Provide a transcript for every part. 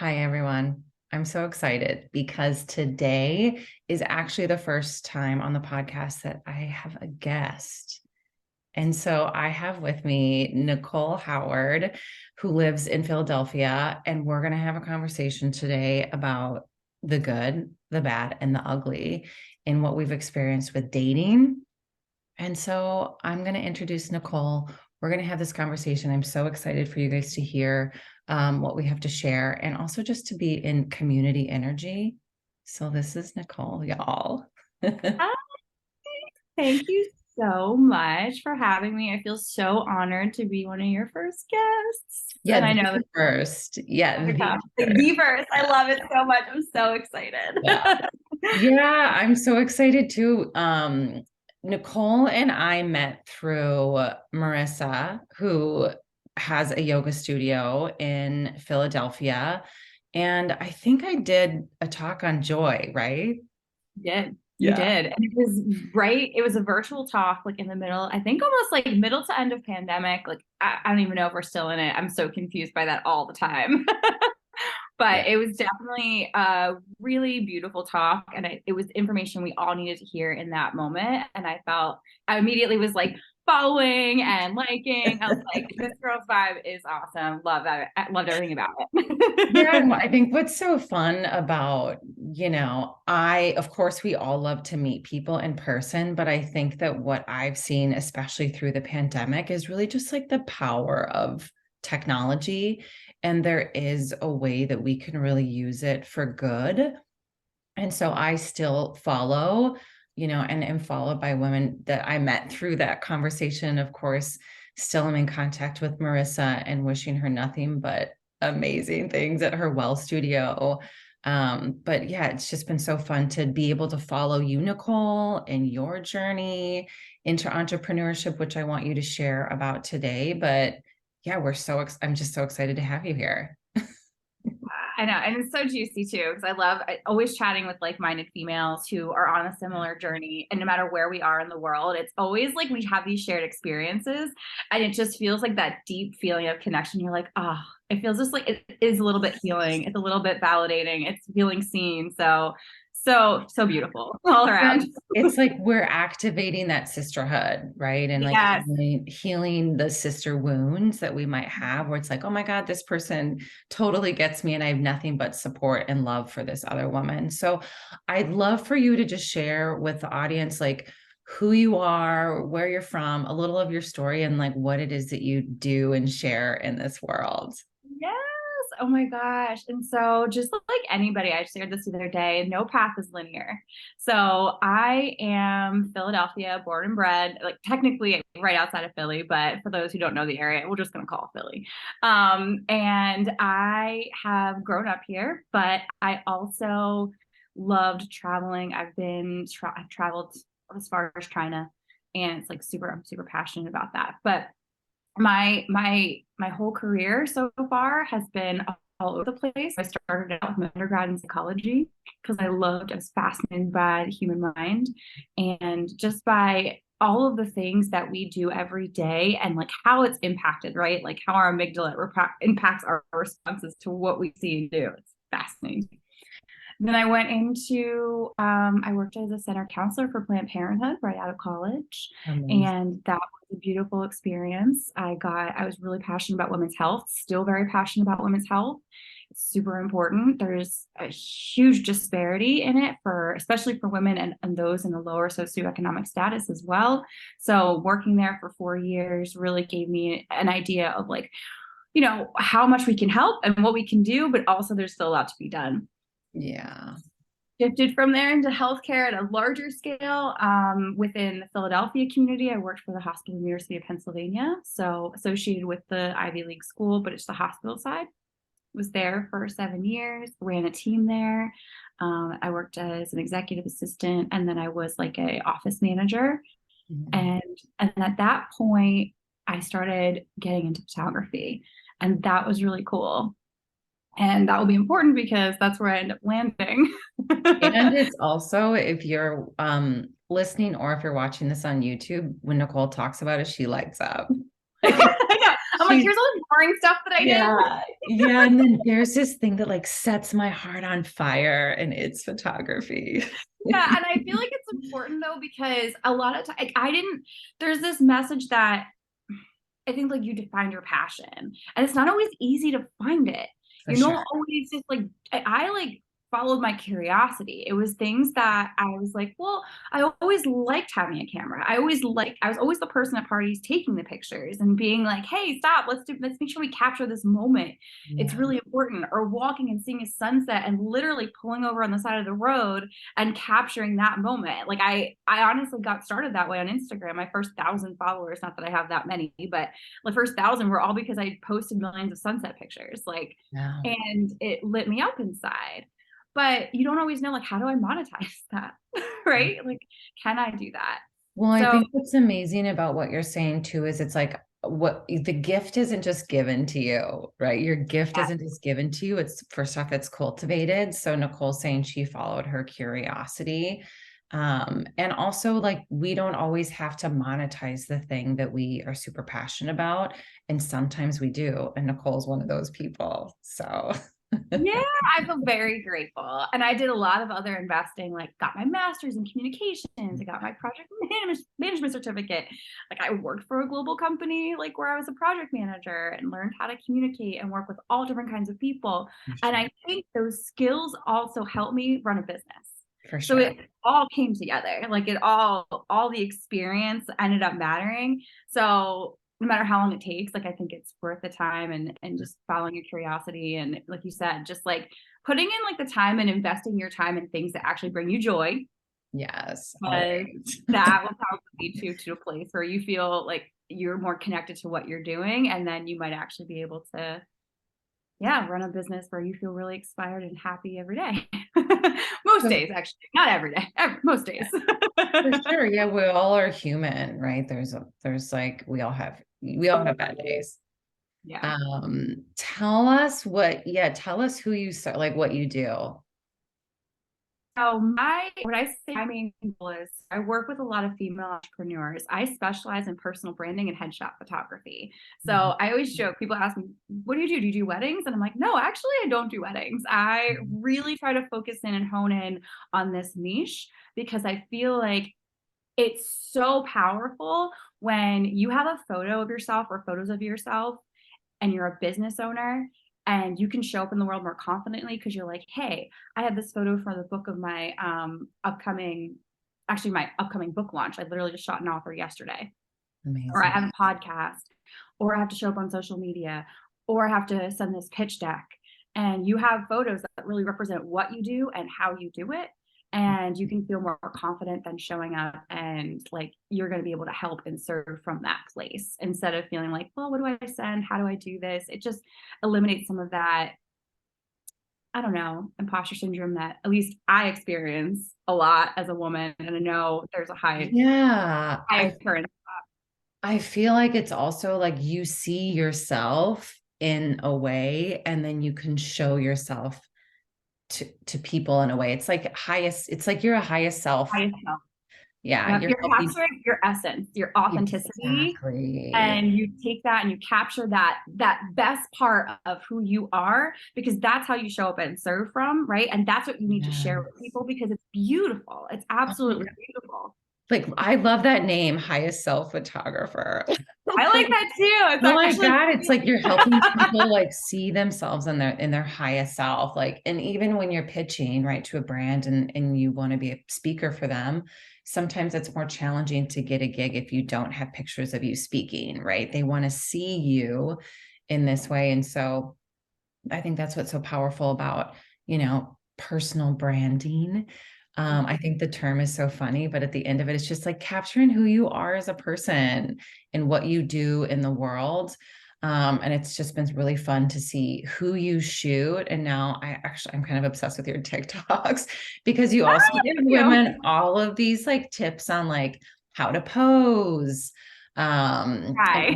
Hi, everyone. I'm so excited because today is actually the first time on the podcast that I have a guest. And so I have with me Nichole Howard, who lives in Philadelphia, and we're going to have a conversation today about the good, the bad, and the ugly in what we've experienced with dating. And so I'm going to introduce Nichole. We're going to have this conversation. I'm so excited for you guys to hear what we have to share and also just to be in community energy. So this is Nichole, y'all. Hi, thank you so much for having me. I feel so honored to be one of your first guests. And Yeah, I know the that first. Yeah, the the the first. first. I love it so much. I'm so excited. Yeah. Yeah, I'm so excited too. Nichole and I met through Marissa, who has a yoga studio in Philadelphia. And I think I did a talk on joy, right? You did. You Yeah. did. And it was a virtual talk, like in the middle, I think almost like middle to end of pandemic. Like, I don't even know if we're still in it. I'm so confused by that all the time. Yeah. But it was definitely a really beautiful talk. And it was information we all needed to hear in that moment. And I immediately was like following and liking. I was like, this girl's vibe is awesome. Love that. I loved everything about Yeah, it. and I think what's so fun about, of course, we all love to meet people in person, but I think that what I've seen, especially through the pandemic, is really just like the power of technology. And there is a way that we can really use it for good. And so I still follow, and am followed by women that I met through that conversation. Of course, still am in contact with Marissa and wishing her nothing but amazing things at her well studio. But yeah, it's just been so fun to be able to follow you, Nichole, in your journey into entrepreneurship, which I want you to share about today. But yeah, I'm just so excited to have you here. I know. And it's so juicy too, because I always chatting with like-minded females who are on a similar journey. And no matter where we are in the world, it's always like we have these shared experiences. And it just feels like that deep feeling of connection. You're like, oh, it feels just like it is a little bit healing. It's a little bit validating. It's feeling seen. So beautiful all around. It's like we're activating that sisterhood, right? And like Yes. healing the sister wounds that we might have, where it's like, oh my God, this person totally gets me, and I have nothing but support and love for this other woman. So I'd love for you to just share with the audience, like who you are, where you're from, a little of your story, and like what it is that you do and share in this world. Yes. Oh my gosh. And so, just like anybody, I shared this the other day, no path is linear. So, I am Philadelphia, born and bred, like technically right outside of Philly, but for those who don't know the area, we're just going to call it Philly. And I have grown up here, but I also loved traveling. I've traveled as far as China, and it's like I'm super passionate about that. But my whole career so far has been all over the place. I started out with my undergrad in psychology because I was fascinated by the human mind, and just by all of the things that we do every day and like how it's impacted, right? Like how our amygdala impacts our responses to what we see and do. It's fascinating. Then I went into, I worked as a center counselor for Planned Parenthood right out of college. Amazing. And that was a beautiful experience. I was really passionate about women's health, still very passionate about women's health. It's super important. There's a huge disparity in it especially for women and those in the lower socioeconomic status as well. So working there for 4 years really gave me an idea of like, how much we can help and what we can do, but also there's still a lot to be done. Yeah. Shifted from there into healthcare at a larger scale. Within the Philadelphia community, I worked for the Hospital University of Pennsylvania, so associated with the Ivy League school, but it's the hospital side. Was there for 7 years, ran a team there. I worked as an executive assistant, and then I was like a office manager. Mhm. And at that point, I started getting into photography, and that was really cool. And that will be important because that's where I end up landing. And it's also, if you're listening or if you're watching this on YouTube, when Nichole talks about it, she lights up. I know. I'm like, She here's all the boring stuff that I did. Yeah. Yeah. And then there's this thing that like sets my heart on fire, and it's photography. Yeah, and I feel like it's important though, because a lot of time, like, there's this message that I think like you define your passion, and it's not always easy to find it. For You sure. know, always just like I like followed my curiosity. It was things that I was like, well, I always liked having a camera. I was always the person at parties taking the pictures and being like, hey, stop, let's make sure we capture this moment. It's Yeah. really important. Or walking and seeing a sunset and literally pulling over on the side of the road and capturing that moment. Like I honestly got started that way on Instagram. My first 1,000 followers, not that I have that many, but the first 1,000 were all because I posted millions of sunset pictures. Like, Yeah. and it lit me up inside. But you don't always know, like, how do I monetize that? Right? Like, can I do that? Well, I So think what's amazing about what you're saying too is it's like what the gift isn't just given to you, right? Your gift yeah, isn't just given to you. It's first off, it's cultivated. So Nicole's saying she followed her curiosity. And also like we don't always have to monetize the thing that we are super passionate about. And sometimes we do. And Nicole's one of those people. So yeah, I feel very grateful. And I did a lot of other investing, like got my master's in communications, I got my project management certificate. Like I worked for a global company, like where I was a project manager and learned how to communicate and work with all different kinds of people. for And sure. I think those skills also helped me run a business. For So sure. it all came together. Like all the experience ended up mattering. So no matter how long it takes, like I think it's worth the time, and just following your curiosity. And like you said, just like putting in like the time and investing your time in things that actually bring you joy, Yes, because always. that will probably lead you to a place where you feel like you're more connected to what you're doing. And then you might actually be able to, yeah, run a business where you feel really inspired and happy every day. Most So days, actually, not every day, most days. for sure. Yeah, we all are human, right? There's like we all have bad days. Yeah. Tell us who you start, like what you do. So what I say my main goal is I work with a lot of female entrepreneurs. I specialize in personal branding and headshot photography. So Mhm. I always joke, people ask me, what do you do? Do you do weddings? And I'm like, no, actually I don't do weddings. I really try to focus in and hone in on this niche, because I feel like it's so powerful when you have a photo of yourself or photos of yourself and you're a business owner, and you can show up in the world more confidently because you're like, hey, I have this photo for the book of my my upcoming book launch. I literally just shot an author yesterday. Or I Amazing. have a podcast, or I have to show up on social media, or I have to send this pitch deck. And you have photos that really represent what you do and how you do it. And you can feel more confident than showing up, and like you're going to be able to help and serve from that place, instead of feeling like, well, what do I send? How do I do this? It just eliminates some of that, I don't know, imposter syndrome that at least I experience a lot as a woman. And I know there's a Yeah, high I occurrence. I feel like it's also like you see yourself in a way, and then you can show yourself to people in a way. It's like you're a highest self. Highest. Yeah, Yep, you're you're helping. capturing your essence, your authenticity, Exactly. and you take that and you capture that best part of who you are, because that's how you show up and serve from, right? And that's what you need to share with Yes. people, because it's beautiful. It's Oh my absolutely God. beautiful. Like I love that name, highest self photographer. I like Like, that too. It's oh my actually God, it's like you're helping people like see themselves in their highest self. Like, and even when you're pitching, right, to a brand and you want to be a speaker for them, sometimes it's more challenging to get a gig if you don't have pictures of you speaking, right? They want to see you in this way. And so I think that's what's so powerful about, personal branding. I think the term is so funny, but at the end of it, it's just like capturing who you are as a person and what you do in the world. And it's just been really fun to see who you shoot. And now I'm kind of obsessed with your TikToks because you also give thank you. women all of these like tips on like how to pose. And Hi.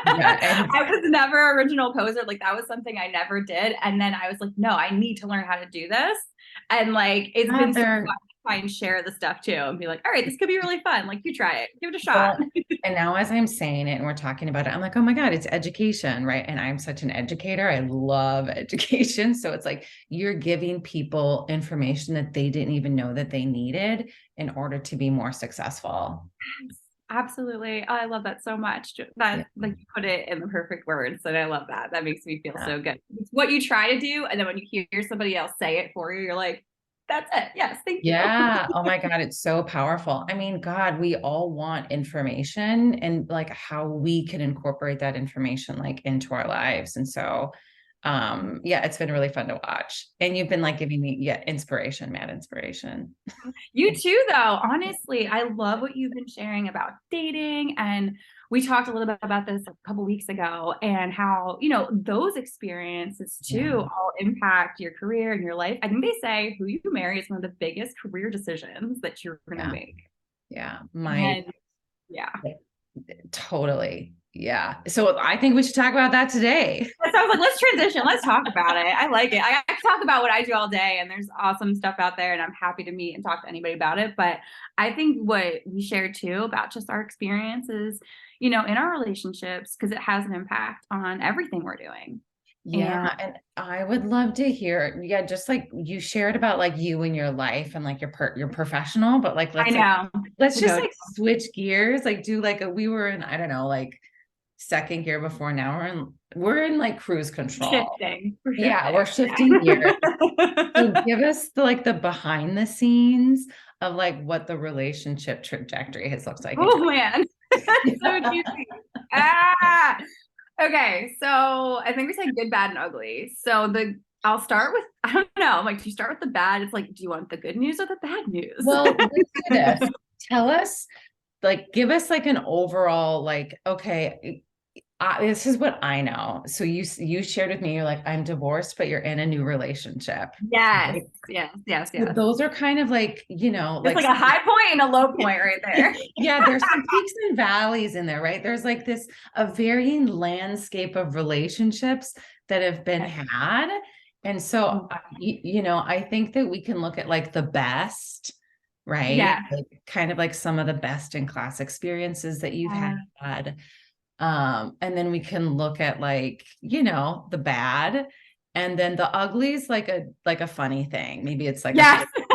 yeah, and I was never original poser. Like that was something I never did. And then I was like, no, I need to learn how to do this. And like it's been so fun other to try and share the stuff too and be like, all right, this could be really fun. Like you try it, give it a shot. well, And now as I'm saying it and we're talking about it, I'm like, oh my God, it's education, right? And I'm such an educator. I love education. So it's like you're giving people information that they didn't even know that they needed in order to be more successful. Absolutely. Oh, I love that so much. Yeah. That like you put it in the perfect words, and I love that. That makes me feel Yeah. so good. It's what you try to do, and then when you hear somebody else say it for you, you're like, "That's it. Yes, thank you." Yeah. Oh my God, it's so powerful. I mean, God, we all want information and like how we can incorporate that information like into our lives. And so yeah, it's been really fun to watch. And you've been like giving me inspiration, mad inspiration. You too, though. Honestly, I love what you've been sharing about dating. And we talked a little bit about this a couple weeks ago and how, those experiences Yeah. too all impact your career and your life. I think they say who you marry is one of the biggest career decisions that you're going to Yeah. make. Yeah. And yeah. Totally. Yeah. So I think we should talk about that today. So I was like, let's transition. Let's talk about it. I like it. I can talk about what I do all day, and there's awesome stuff out there, and I'm happy to meet and talk to anybody about it. But I think what we shared too about just our experiences, in our relationships, because it has an impact on everything we're doing. Yeah, And and I would love to hear, yeah, just like you shared about like you and your life and like your professional, but like I know let's to just go like switch gears, like do like we were in, I don't know, like second gear before, now we're in like cruise control. shifting. We're Yeah, we're shifting. shifting gears. So give us like the behind the scenes of like what the relationship trajectory has looked like in Oh man, so your juicy. Ah, okay, so I think we said good, bad, and ugly. So I'll start with, I don't know, like, do you start with the bad? It's like, do you want the good news or the bad news? Well, let's do this. Tell us, like, give us like an overall, like, okay, this is what I know. So you shared with me, you're like, I'm divorced, but you're in a new relationship. Yes, Right? yes, yes, So yes. those are kind of like, It's like a high point and a low point right there. yeah, there's some peaks and valleys in there, right? There's like a varying landscape of relationships that have been had. And so, I think that we can look at like the best, right? Yeah. Like kind of like some of the best in class experiences that you've had. And then we can look at like, the bad. And then the ugly is like a funny thing. Maybe it's like Yes. a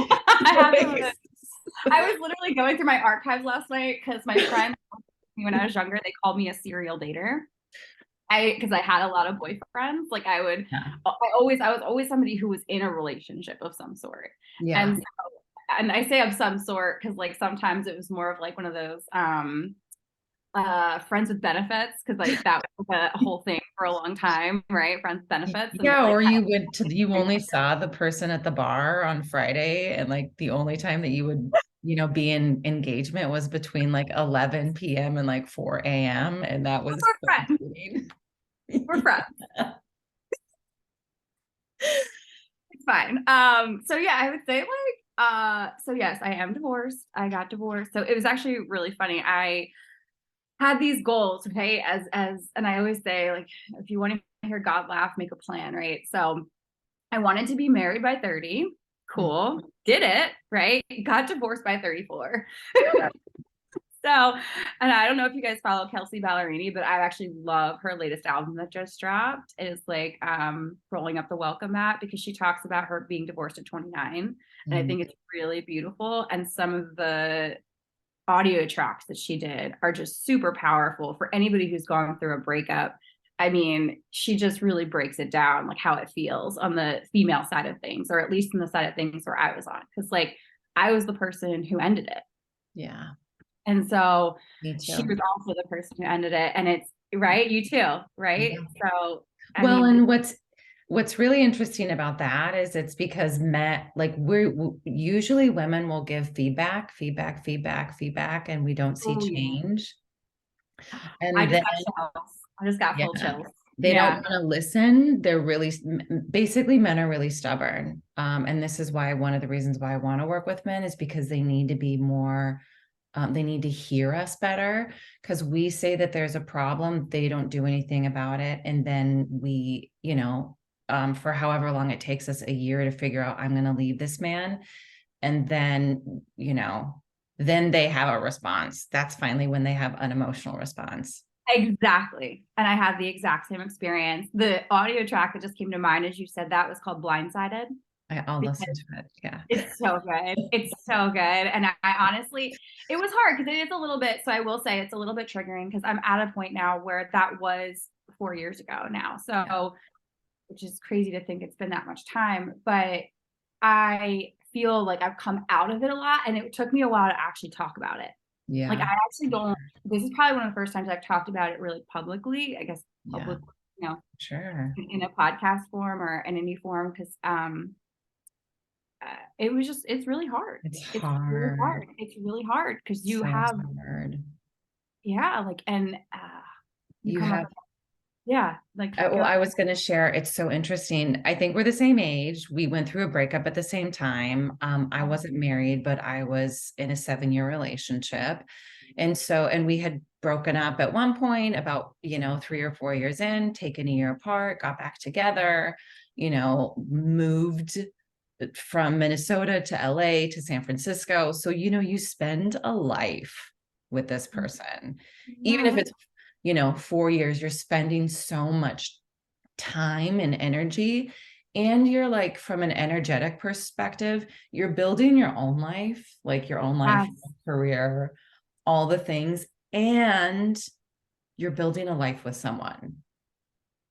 I was literally going through my archives last night because my friend, when I was younger, they called me a serial dater. Because I had a lot of boyfriends. Like yeah. I was always somebody who was in a relationship of some sort. Yeah. And I say of some sort because like sometimes it was more of like one of those friends with benefits, because like that was a whole thing for a long time, right? Friends with benefits. And Yeah, like or you only saw the person at the bar on Friday, and like the only time that you would, be in engagement was between like 11 p.m. and like 4 a.m. And that was we're friends. We're friends. It's fine. So yeah, I would say like so yes, I am divorced. I got divorced. So it was actually really funny. I had these goals, okay, as and I always say, like, if you want to hear God laugh, make a plan, right? So I wanted to be married by 30. Cool. Did it, right? Got divorced by 34. So, and I don't know if you guys follow Kelsey Ballerini, but I actually love her latest album that just dropped. It's like Rolling Up the Welcome Mat, because she talks about her being divorced at 29. And I think it's really beautiful. And some of the audio tracks that she did are just super powerful for anybody who's gone through a breakup. I mean, she just really breaks it down, like how it feels on the female side of things, or at least on the side of things where I was on. Because like I was the person who ended it. Yeah. And so Me she too. was also the person who ended it. And it's right, you too, right? Yeah. So I Well, mean, and what's really interesting about that is it's because usually women will give feedback, and we don't see oh yeah. change. I And just then, got chills. I just got yeah, full chills. they don't Yeah. want to listen. They're really, basically, men are really stubborn. And this is why one of the reasons why I want to work with men is because they need to be more, they need to hear us better, because we say that there's a problem, they don't do anything about it. And then we, for however long it takes us, a year to figure out, I'm going to leave this man. And then, then they have a response. That's finally when they have an emotional response. Exactly. And I had the exact same experience. The audio track that just came to mind as you said that was called Blindsided. I'll listen to it. Yeah. It's so good. It's so good. And I honestly, it was hard because it is a little bit, so I will say it's a little bit triggering because I'm at a point now where that was 4 years ago now. So, Yeah. which is crazy to think it's been that much time, but I feel like I've come out of it a lot and it took me a while to actually talk about it. Like Yeah. I actually don't, this is probably one of the first times I've talked about it really publicly, I guess Yeah. public, you know, Sure. in a podcast form or in any form because it was just it's really hard. It's It's really hard. hard. It's really hard because you So have hard. yeah, like and you You come up have, with yeah, like well, go I was going to share, it's so interesting. I think we're the same age. We went through a breakup at the same time. I wasn't married, but I was in a 7-year relationship. And we had broken up at one point about, 3 or 4 years in, taken a year apart, got back together, moved from Minnesota to LA to San Francisco. So, you spend a life with this person, even if yeah. it's 4 years, you're spending so much time and energy. And you're like, from an energetic perspective, you're building your own life, like your own life, Yes. career, all the things. And you're building a life with someone.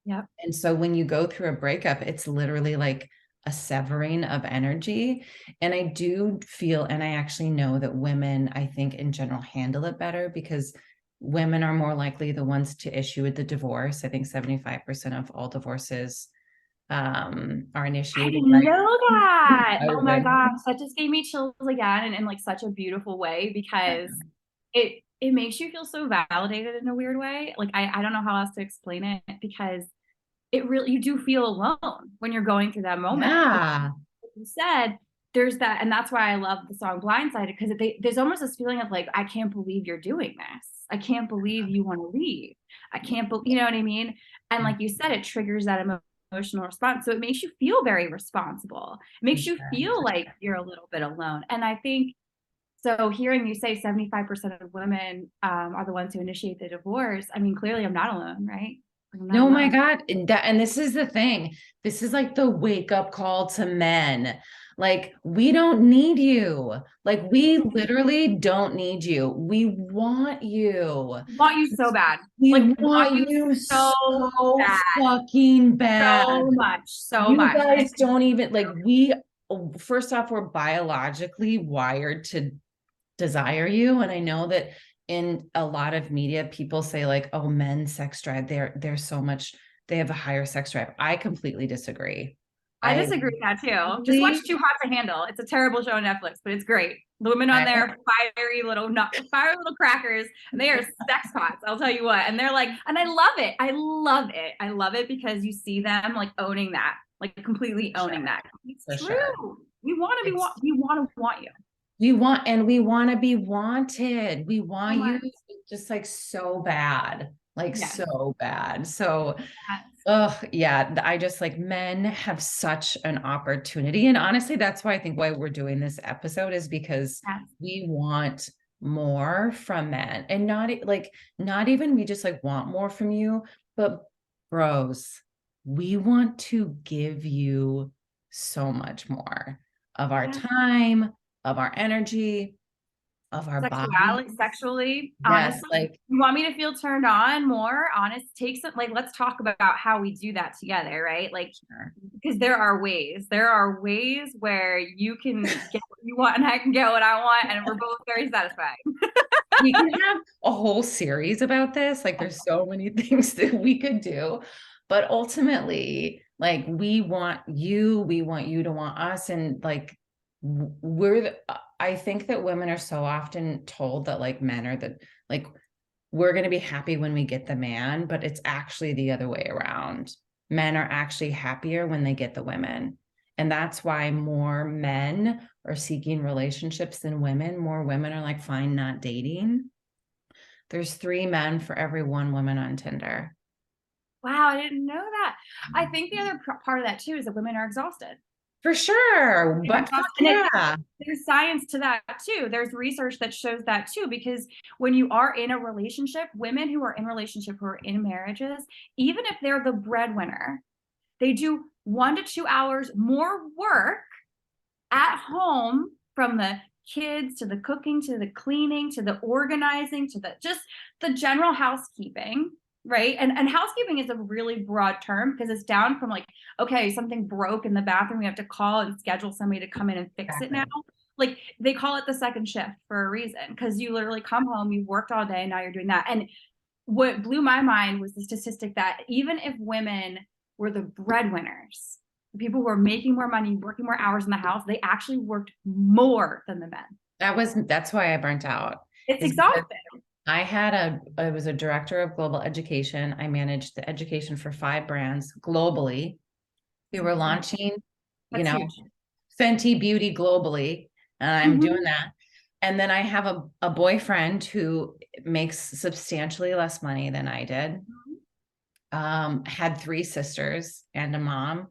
Yep. And so when you go through a breakup, it's literally like a severing of energy. And I do feel, and I actually know that women, I think in general, handle it better because women are more likely the ones to issue with the divorce. I think 75% of all divorces are I initiated didn't know that. by Oh my women. gosh, that just gave me chills again and in like such a beautiful way because it makes you feel so validated in a weird way. Like I don't know how else to explain it because it really you do feel alone when you're going through that moment. Yeah. Like you said, there's that, and that's why I love the song Blindsided because there's almost this feeling of like, I can't believe you're doing this. I can't believe you want to leave. I can't believe, you know what I mean? And like you said, it triggers that emotional response. So it makes you feel very responsible. It makes you feel like you're a little bit alone. And I think so. Hearing you say 75% of women are the ones who initiate the divorce, I mean, clearly I'm not alone, right? Like, I'm not No, my alone. God. And this is the thing. This is like the wake up call to men. Like, we don't need you. Like, we literally don't need you. We want you. Want you so bad. We Like want want you you so so bad. fucking bad. So much. So You much. And guys don't even like, first off, we're biologically wired to desire you. And I know that in a lot of media, people say like, oh, men's sex drive, they're so much, they have a higher sex drive. I completely disagree. I I disagree with that too. Just watch really, Too Hot to Handle. It's a terrible show on Netflix, but it's great. The women on there are fiery little crackers. They are sex pots, I'll tell you what. And they're like, and I love it. I love it. I love it because you see them like owning that, like completely owning that. It's for sure. true. We want to be It's we want to want you we want to be wanted. We so want you much. just like so bad, like Yes. so bad. So Yes. oh, yeah. I just like men have such an opportunity. And honestly, that's why I think why we're doing this episode is because Yes. we want more from men and not even we just like want more from you, but bros, we want to give you so much more of our Yes. time, of our energy, of our body. Sexually, Yes, honestly, like you want me to feel turned on more? Honest, take some, like, let's talk about how we do that together, right? Like, because there are ways where you can get what you want and I can get what I want, and we're both very satisfied. we can have a whole series about this. Like, there's so many things that we could do, but ultimately, like, we want you to want us. And like, I think that women are so often told that like men are like, we're going to be happy when we get the man, but it's actually the other way around. Men are actually happier when they get the women. And that's why more men are seeking relationships than women. More women are like, fine, not dating. There's 3 men for every 1 woman on Tinder. Wow, I didn't know that. I think the other part of that too is that women are exhausted. For sure. But fuck yeah. There's science to that too. There's research that shows that too, because when you are in a relationship, women who are in relationship, who are in marriages, even if they're the breadwinner, they do 1 to 2 hours more work at home, from the kids to the cooking to the cleaning to the organizing to the just the general housekeeping, right? And housekeeping is a really broad term, because it's down from like, okay, something broke in the bathroom, we have to call and schedule somebody to come in and fix it now. Like, they call it the second shift for a reason, because you literally come home, you worked all day, now you're doing that. And what blew my mind was the statistic that even if women were the breadwinners, the people who are making more money, working more hours in the house, they actually worked more than the men. That's why I burnt out. It's exhausting. I was a director of global education. I managed the education for 5 brands globally. We were launching, That's huge. Fenty Beauty globally, and I'm doing that. And then I have a boyfriend who makes substantially less money than I did. Had 3 sisters and a mom,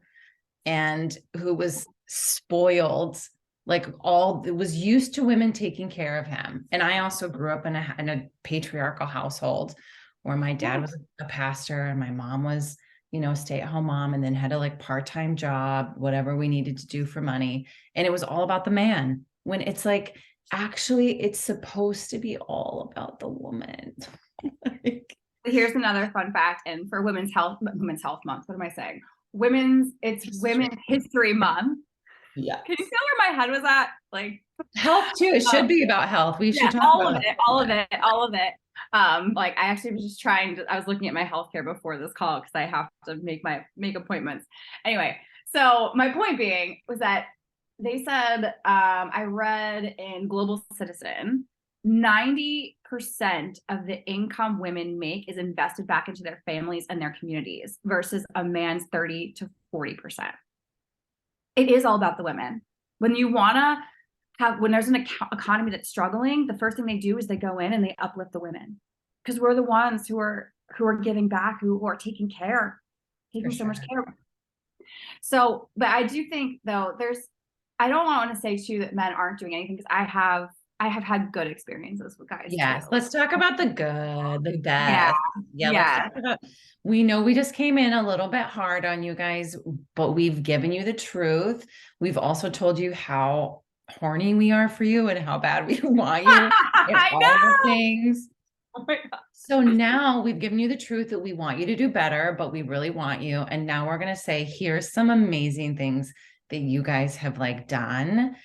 and who was spoiled, like was used to women taking care of him. And I also grew up in a patriarchal household where my dad was a pastor and my mom was, a stay-at-home mom, and then had a like part-time job, whatever we needed to do for money. And it was all about the man, when it's like, actually, it's supposed to be all about the woman. Here's another fun fact, and for Women's Health Month, what am I saying? It's Women's History Month. Yeah. Can you see where my head was at? Like, health too. It should be about health. We should talk all about of it, all of it. Like, I actually was just I was looking at my healthcare before this call, because I have to make appointments. Anyway, so my point being was that they said, I read in Global Citizen, 90% of the income women make is invested back into their families and their communities, versus a man's 30 to 40%. It is all about the women. When you want to when there's an economy that's struggling, the first thing they do is they go in and they uplift the women, because we're the ones who are giving back, who are taking so much care. So, but I do think, though, I don't want to say too that men aren't doing anything, because I have had good experiences with guys. Yes, too. let's talk about the good, the best. Yeah. Let's talk about, we know we just came in a little bit hard on you guys, but we've given you the truth. We've also told you how horny we are for you and how bad we want you. I all know. the things. Oh my God. So now we've given you the truth that we want you to do better, but we really want you. And now we're going to say, here's some amazing things that you guys have like done.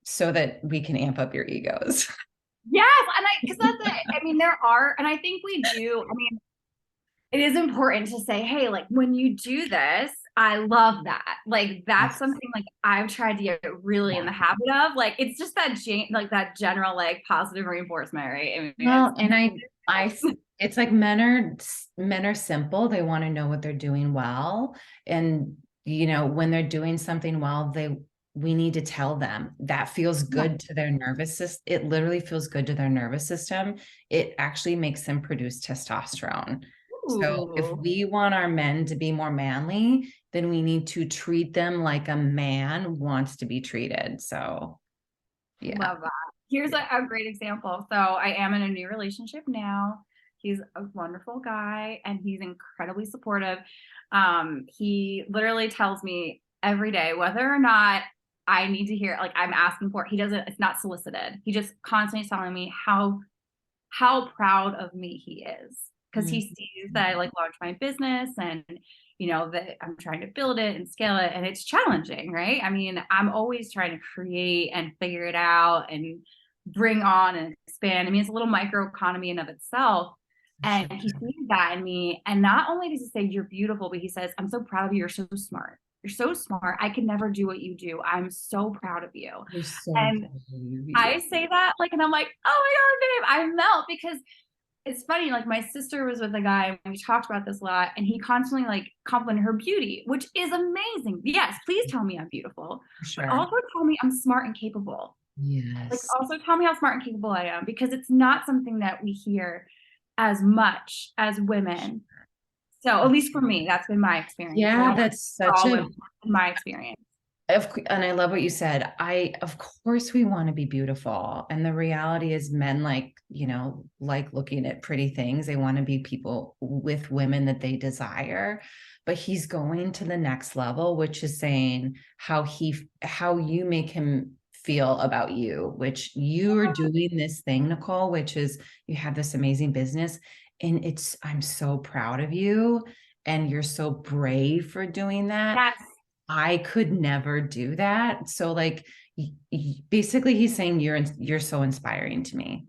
So that we can amp up your egos. Yes, and because that's it. I mean, there are, and I think we do. I mean, it is important to say, hey, like, when you do this, I love that. Like, that's something like I've tried to get really in the habit of. Like, it's just that that general like positive reinforcement, right? I mean, well, and it's like men are simple. They want to know what they're doing well, and when they're doing something well, we need to tell them. That feels good to their nervous system. It literally feels good to their nervous system. It actually makes them produce testosterone. Ooh. So if we want our men to be more manly, then we need to treat them like a man wants to be treated. So yeah. Love that. Here's a great example. So I am in a new relationship now. He's a wonderful guy, and he's incredibly supportive. He literally tells me every day whether or not I need to hear, like, I'm asking for it. It's not solicited. He just constantly telling me how proud of me he is, because he sees that I like launched my business, and that I'm trying to build it and scale it, and it's challenging, right? I mean, I'm always trying to create and figure it out and bring on and expand. I mean, it's a little micro economy in of itself. And he sees that in me. And not only does he say, you're beautiful, but he says, I'm so proud of you. You're so smart. You're so smart. I could never do what you do. I'm so proud of you. And I say that, like, and I'm like, oh my God, babe, I melt, because it's funny. Like, my sister was with a guy, and we talked about this a lot, and he constantly like complimented her beauty, which is amazing. Yes, please tell me I'm beautiful. But also tell me I'm smart and capable. Yes. Like, also tell me how smart and capable I am, because it's not something that we hear as much as women. So at least for me, that's been my experience. I Yeah, don't that's for such all a women in my experience. and I love what you said. Of course we want to be beautiful. And the reality is men like, like looking at pretty things. They want to be people with women that they desire. But he's going to the next level, which is saying how you make him feel about you, which you are doing this thing, Nichole, which is you have this amazing business. And I'm so proud of you. And you're so brave for doing that. Yes. I could never do that. So like basically he's saying you're so inspiring to me.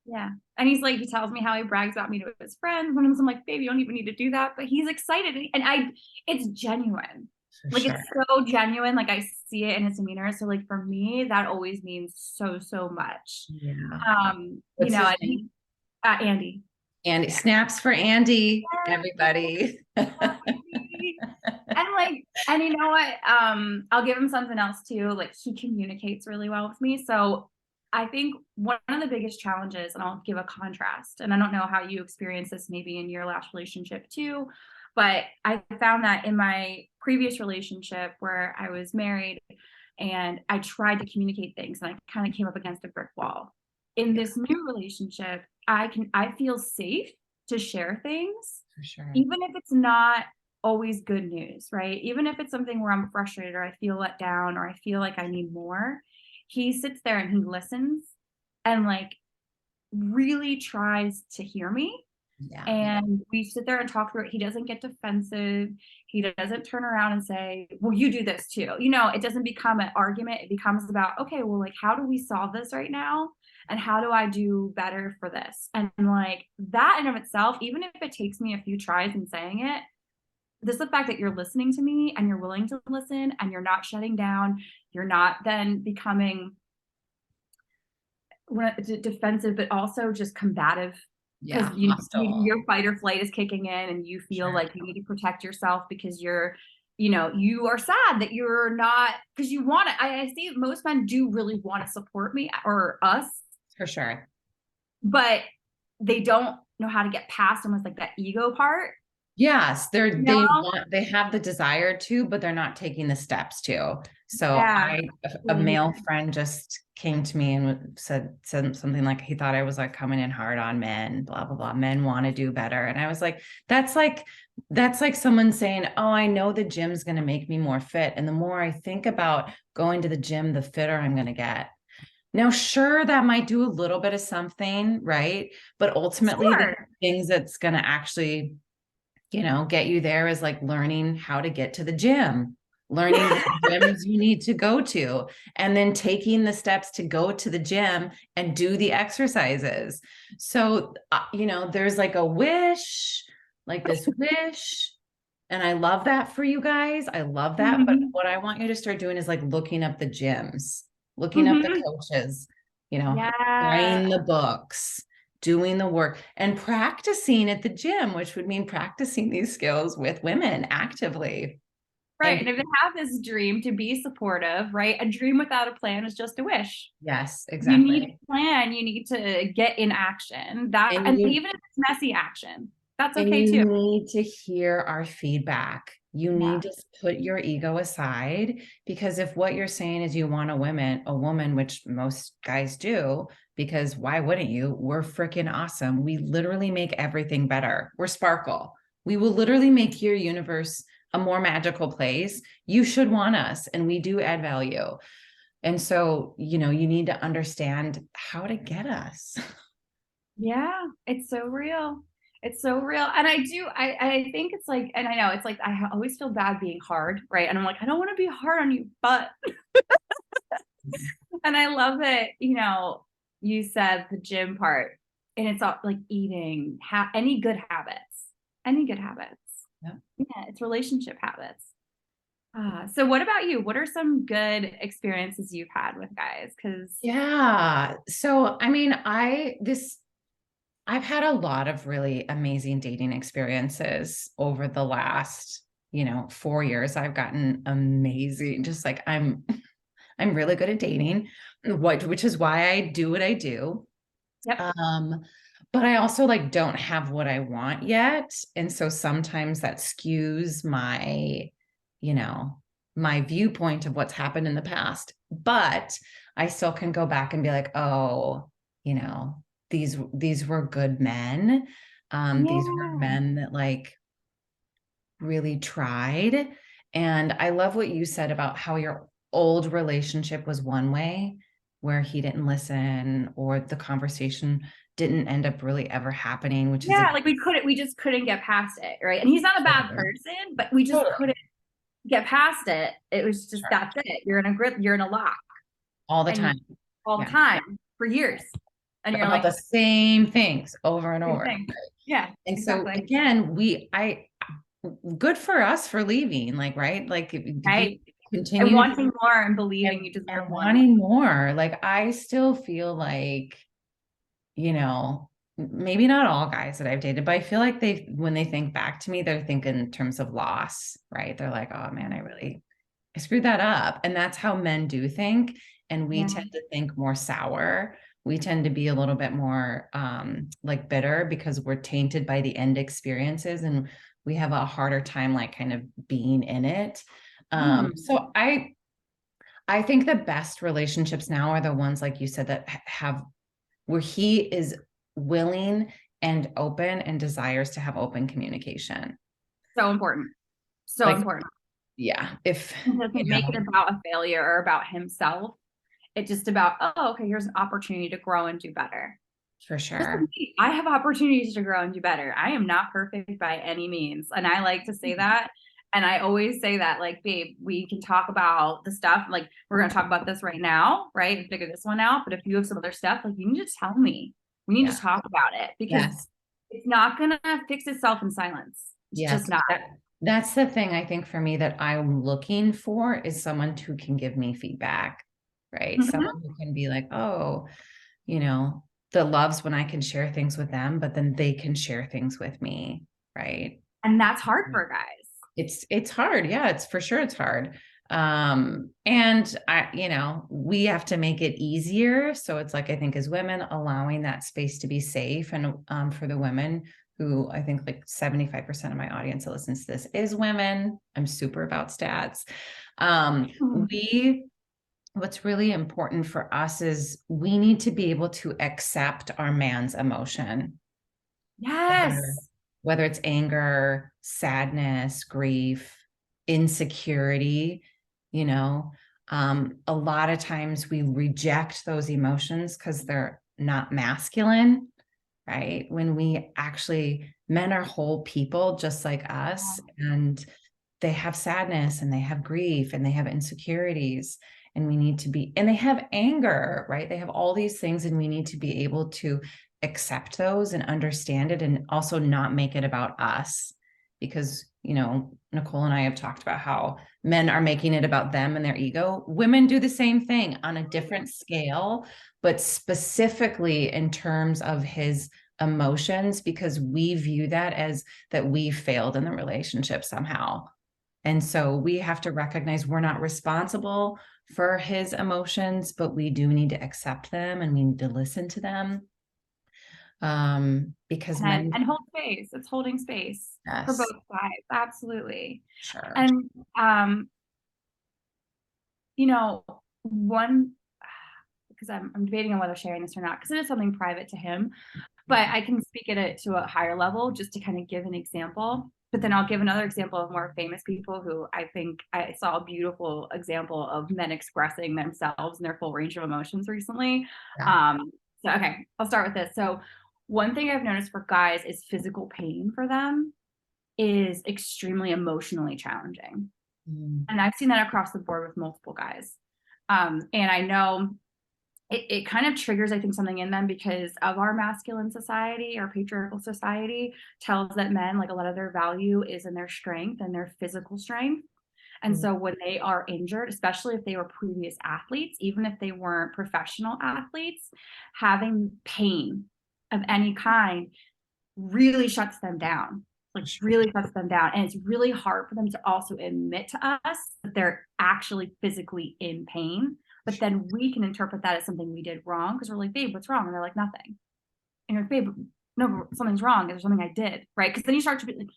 Yeah. And he's like, he tells me how he brags about me to his friends. When I'm like, baby, you don't even need to do that. But he's excited. And it's genuine. For Like, sure. it's so genuine. Like, I see it in his demeanor. So, like, for me, that always means so, so much. Yeah. You What's know, his and name? Andy. Andy. Snaps for Andy, everybody. And like, and you know what? I'll give him something else too. Like, he communicates really well with me. So I think one of the biggest challenges, and I'll give a contrast, and I don't know how you experience this maybe in your last relationship too, but I found that in my previous relationship where I was married and I tried to communicate things and I kind of came up against a brick wall. In Yeah, this new relationship, I feel safe to share things, for sure. even if it's not always good news, right? Even if it's something where I'm frustrated or I feel let down or I feel like I need more, he sits there and he listens and like really tries to hear me. Yeah. And we sit there and talk through it. He doesn't get defensive. He doesn't turn around and say, well, you do this too. It doesn't become an argument. It becomes about, okay, well, like, how do we solve this right now? And how do I do better for this? And like that in of itself, even if it takes me a few tries in saying it, this is the fact that you're listening to me and you're willing to listen and you're not shutting down. You're not then becoming defensive, but also just combative because Yeah. Hostile. your fight or flight is kicking in and you feel Sure. like you need to protect yourself because you are sad that you're not, because you want to. I see most men do really want to support me or us, For sure. but they don't know how to get past almost like that ego part. Yes, You know? they have the desire to, but they're not taking the steps to. So Yeah. a male friend just came to me and said something like he thought I was like coming in hard on men, blah blah blah. Men want to do better. And I was like, that's like someone saying, "Oh, I know the gym's going to make me more fit." And the more I think about going to the gym, the fitter I'm going to get. Now, sure, that might do a little bit of something, right? But ultimately, the Sure. things that's going to actually get you there is like learning how to get to the gym, learning what gyms you need to go to, and then taking the steps to go to the gym and do the exercises. So, there's like a wish, like this wish. And I love that for you guys. I love that. But Mhm. what I want you to start doing is like looking up the gyms, looking up the Mhm. coaches, Yeah. buying the books, doing the work, and practicing at the gym, which would mean practicing these skills with women actively. Right. And And if you have this dream to be supportive, right? A dream without a plan is just a wish. yes, You need exactly. a plan. You need to get in action. And And you even if it's messy action, that's And okay you too. need to hear our feedback. You Yeah. need to put your ego aside because if what you're saying is you want a woman, which most guys do, because why wouldn't you? We're freaking awesome. We literally make everything better. We're sparkle. We will literally make your universe a more magical place. You should want us, and we do add value. And so, you need to understand how to get us. Yeah. It's so real. It's so real. And I think it's like, and I know it's like, always feel bad being hard, right? And I'm like, I don't want to be hard on you, but, and I love it. You said the gym part and it's all like eating, any good habits. Yeah. Yeah, it's relationship habits. So what about you? What are some good experiences you've had with guys? Because Yeah. So, I mean, I've had a lot of really amazing dating experiences over the last, 4 years. I've gotten amazing, just like I'm really good at dating, which is why I do what I do. yep. Um, but I also like don't have what I want yet. And so sometimes that skews my, you know, my viewpoint of what's happened in the past. But I still can go back and be like, oh, you know, these were good men. These were Yeah. men that like really tried. And I love what you said about how your old relationship was one way, where he didn't listen or the conversation didn't end up really ever happening, which is a Yeah, like we just couldn't get past it, right? And he's not a bad totally, person, but we just totally couldn't get past it. It was just sure. that's it. You're in a grip, you're in a lock, All the and time. all the Yeah. time for years, and you're About the like, same things over and same over. thing. Yeah, And so exactly. again, I good for us for leaving, like, right? Like if you Right. And continue wanting more and believing you and deserve more. wanting more, like I still feel like, you know, maybe not all guys that I've dated, but I feel like they, when they think back to me, they're thinking in terms of loss, right? They're like, oh man, I screwed that up. And that's how men do think. And we Yeah. tend to think more sour. We tend to be a little bit more like bitter because we're tainted by the end experiences and we have a harder time like kind of being in it. Mm. So I think the best relationships now are the ones like you said that have where he is willing and open and desires to have open communication. So important. So Like, important. yeah, if It you doesn't make it know, about a failure or about himself. It's just about, oh, okay, here's an opportunity to grow and do better. for Just like sure. me, I have opportunities to grow and do better. I am not perfect by any means. And I like to say that. And I always say that, like, babe, we can talk about the stuff. Like, we're going to talk about this right now, right? And figure this one out. But if you have some other stuff, like, you need to tell me. We need Yeah. to talk about it because Yes. it's not going to fix itself in silence. It's just Yes. not. That's the thing I think for me that I'm looking for is someone who can give me feedback, right? Mhm. Someone who can be like, oh, you know, that loves when I can share things with them, but then they can share things with me, right? And that's hard for guys. It's hard. Yeah, it's for sure it's hard. And I, you know, we have to make it easier. So it's like I think as women allowing that space to be safe and for the women who I think like 75% of my audience that listens to this is women. I'm super about stats. Mhm. We what's really important for us is we need to be able to accept our man's emotion, whether Yes. whether it's anger, sadness, grief, insecurity, you know, a lot of times we reject those emotions because they're not masculine, right? When we actually, men are whole people just like us, and they have sadness and they have grief and they have insecurities and we need to be and they have anger, right? They have all these things and we need to be able to accept those and understand it and also not make it about us because you know Nichole and I have talked about how men are making it about them and their ego. Women do the same thing on a different scale, but specifically in terms of his emotions because we view that as that we failed in the relationship somehow. And so we have to recognize we're not responsible for his emotions, but we do need to accept them and we need to listen to them. Because men, And hold space. It's holding space for both yes, sides. Absolutely. sure. And you know, one because I'm debating on whether sharing this or not, because it is something private to him, but I can speak at it to a higher level just to kind of give an example. But then I'll give another example of more famous people who I think I saw a beautiful example of men expressing themselves in their full range of emotions recently. Yeah. So okay, I'll start with this. So one thing I've noticed for guys is physical pain for them is extremely emotionally challenging. Mm, And I've seen that across the board with multiple guys. And I know it kind of triggers, I think, something in them because of our masculine society, our patriarchal society tells that men, like a lot of their value is in their strength and their physical strength. And mm, so when they are injured, especially if they were previous athletes, even if they weren't professional athletes, having pain of any kind really shuts them down, like sure. really shuts them down. And it's really hard for them to also admit to us that they're actually physically in pain. But then we can interpret that as something we did wrong because we're like, babe, what's wrong? And they're like, nothing. And you're like, babe, no, something's wrong. There's something I did, right? Because then you start to be like,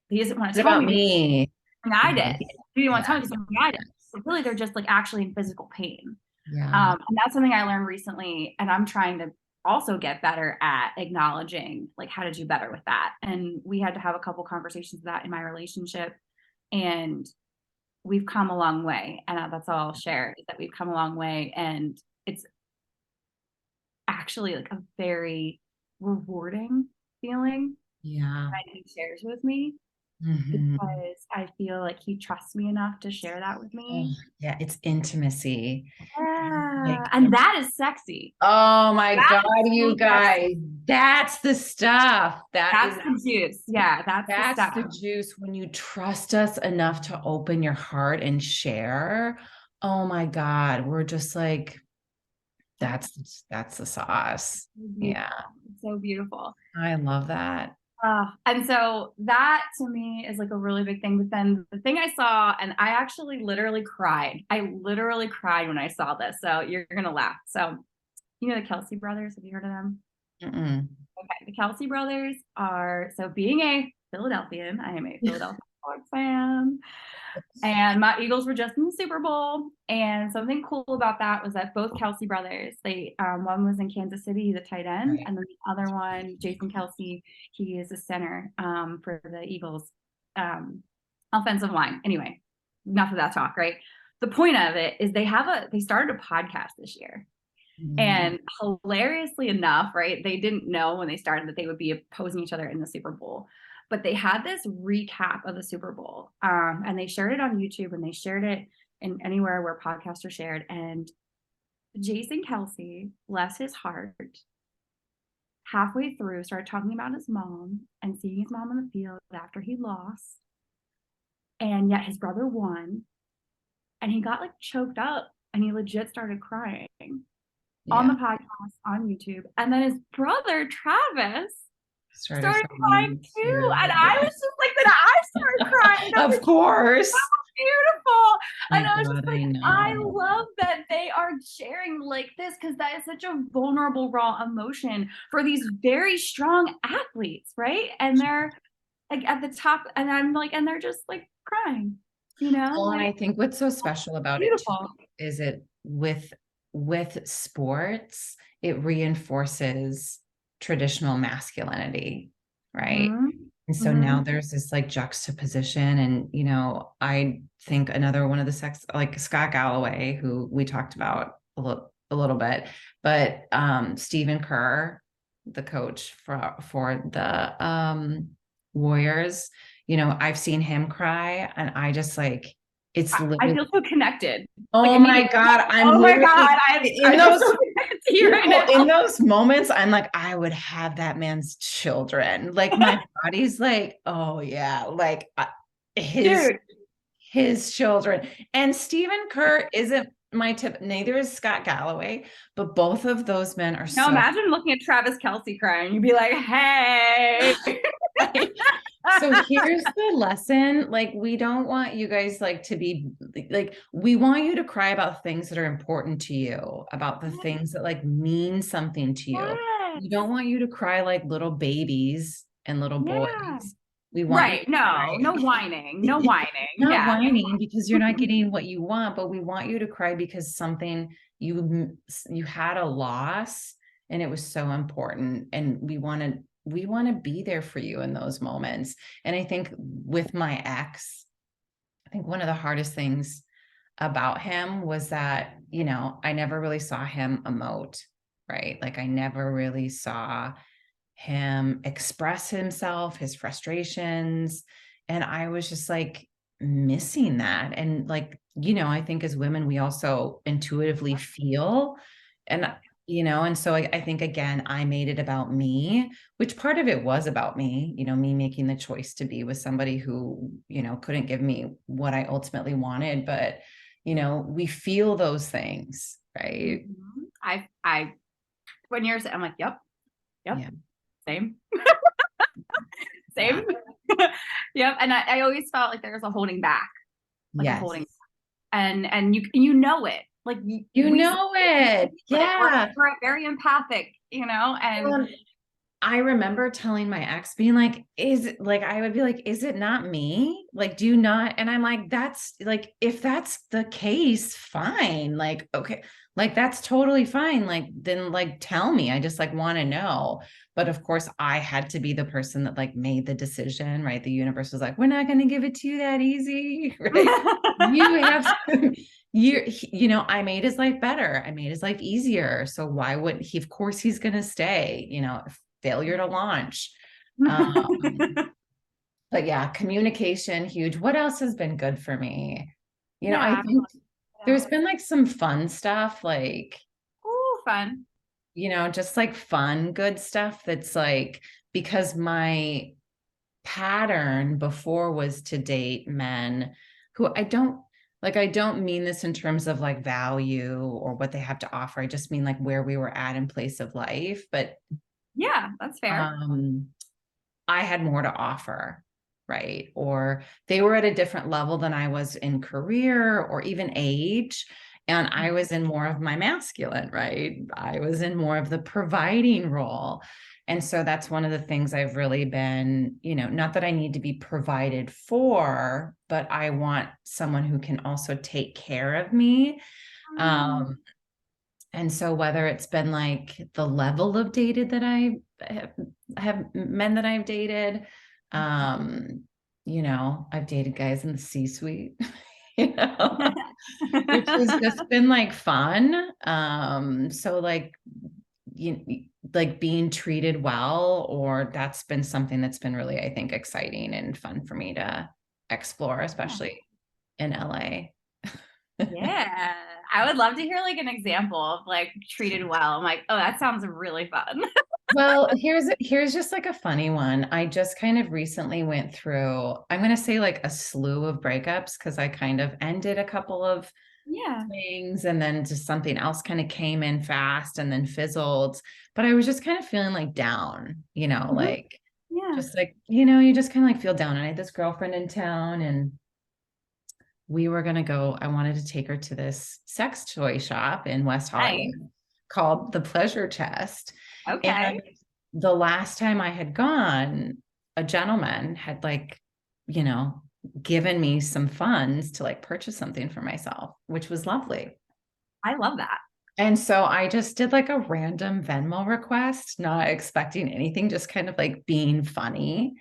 he doesn't want to What tell about me me? something I did. He didn't want to tell Yeah. me something I did. Yes. So really, they're just like actually in physical pain. Yeah. And that's something I learned recently, and I'm trying to also get better at acknowledging like how to do better with that. And we had to have a couple conversations of that in my relationship, and we've come a long way. And that's all I'll share, is that we've come a long way, and it's actually like a very rewarding feeling Yeah. that he shares with me, Mhm. because I feel like he trusts me enough to share that with Oh, me. yeah, it's intimacy. Yeah, Like, and that is sexy. oh my That God, is you so sexy. guys, that's the stuff. That's the juice. Yeah, that's the That's stuff. the juice when you trust us enough to open your heart and share. Oh my God, we're just like, that's the sauce. Yeah, Beautiful. It's so beautiful. I love that. And so that to me is like a really big thing. But then the thing I saw, and I actually literally cried. I literally cried when I saw this. So you're gonna laugh. So you know the Kelsey brothers? Have you heard of them? Mm-mm. Okay, the Kelsey brothers are, so being a Philadelphian, I am a Philadelphia sports fan. And my Eagles were just in the Super Bowl. And something cool about that was that both Kelsey brothers, they one was in Kansas City, he's a tight end, Right. and then the other one, Jason Kelsey, he is a center for the Eagles offensive line. Anyway, enough of that talk, right? The point of it is they started a podcast this year. Mm. And hilariously enough, right, they didn't know when they started that they would be opposing each other in the Super Bowl. But they had this recap of the Super Bowl, and they shared it on YouTube, and they shared it in anywhere where podcasts are shared. And Jason Kelsey, bless his heart, halfway through started talking about his mom and seeing his mom on the field after he lost. And yet his brother won. And he got like choked up, and he legit started crying on Yeah, the podcast on YouTube. And then his brother, Travis, started started crying crying too. too. And I Yeah. was just like, then I started crying. I Of was course. beautiful. My And I was just God, like, I I know. love that they are sharing like this, because that is such a vulnerable, raw emotion for these very strong athletes, right? And they're like at the top, and I'm like, and they're just like crying, Well, and like I think what's so special about it too beautiful. is it with sports, it reinforces traditional masculinity, right? Mm-hmm. And so Mm-hmm. now there's this like juxtaposition. And, I think another one of the like Scott Galloway, who we talked about a little bit, but Stephen Kerr, the coach for the Warriors, I've seen him cry, and I just like, it's I literally, feel so connected, like oh my immediately. God, I'm Oh my literally God, in I feel those, so connected to you right now. in those moments, I'm like, I would have that man's children. Like my body's like, oh yeah, like his Dude, his children. And Stephen Kerr isn't my tip. Neither is Scott Galloway, but both of those men are now so imagine looking at Travis Kelsey crying. You'd be like, hey. right. So here's the lesson. Like, we don't want you guys like to be like, we want you to cry about things that are important to you, about the things that like mean something to you. Yes. We don't want you to cry like little babies and little Yeah. boys. We want you to Right. No, cry. no whining. No whining. Not Yeah. whining because you're not getting what you want, but we want you to cry because something you had a loss and it was so important, and we want to be there for you in those moments. And I think with my ex, I think one of the hardest things about him was that, I never really saw him emote, right? Like I never really saw him express himself, his frustrations. And I was just like missing that. And like, I think as women, we also intuitively feel. And, and so I think, again, I made it about me, which part of it was about me, me making the choice to be with somebody who, couldn't give me what I ultimately wanted. But, we feel those things, right? Mm-hmm. I, when you're, I'm like, yep, Yeah. same, Yeah. same. Yep. And I always felt like there was a holding back, like a Yes. holding, and you know it, like You we know it. it. Yeah. We're very empathic, and Well, I remember telling my ex, being like, I would be like, is it not me? Like, do you not? And I'm like, that's like, if that's the case, fine. Like, okay, like that's totally fine. Like, then like tell me. I just like want to know. But of course, I had to be the person that like made the decision, right? The universe was like, we're not going to give it to you that easy, right? You have to, I made his life better. I made his life easier. So why wouldn't he? Of course, he's going to stay, failure to launch. But yeah, communication, huge. What else has been good for me? I Yeah. think there's been like some fun stuff, like, Ooh, fun. just like fun, good stuff that's like, because my pattern before was to date men who I don't mean this in terms of like value or what they have to offer. I just mean like where we were at in place of life. But Yeah, that's fair. I had more to offer, right? Or they were at a different level than I was in career or even age. And I was in more of my masculine, right? I was in more of the providing role. And so that's one of the things I've really been, not that I need to be provided for, but I want someone who can also take care of me. Mm. Um, and so whether it's been like the level of dated that I have men that I've dated, um, I've dated guys in the C-suite, you know, which has just been like fun. So like like being treated well, or that's been something that's been really, I think, exciting and fun for me to explore, especially in LA. Yeah. I would love to hear like an example of like treated well. I'm like, oh, that sounds really fun. Well, here's just like a funny one. I just kind of recently went through, I'm going to say like a slew of breakups because I kind of ended a couple of Yeah. things and then just something else kind of came in fast and then fizzled. But I was just kind of feeling like down, Mhm. like Yeah. just like, you just kind of like feel down. And I had this girlfriend in town and we were going to go, I wanted to take her to this sex toy shop in West Hollywood Nice. called the Pleasure Chest. Okay. And the last time I had gone, a gentleman had like, you know, given me some funds to like purchase something for myself, which was lovely. I love that. And so I just did like a random Venmo request, not expecting anything, just kind of like being funny,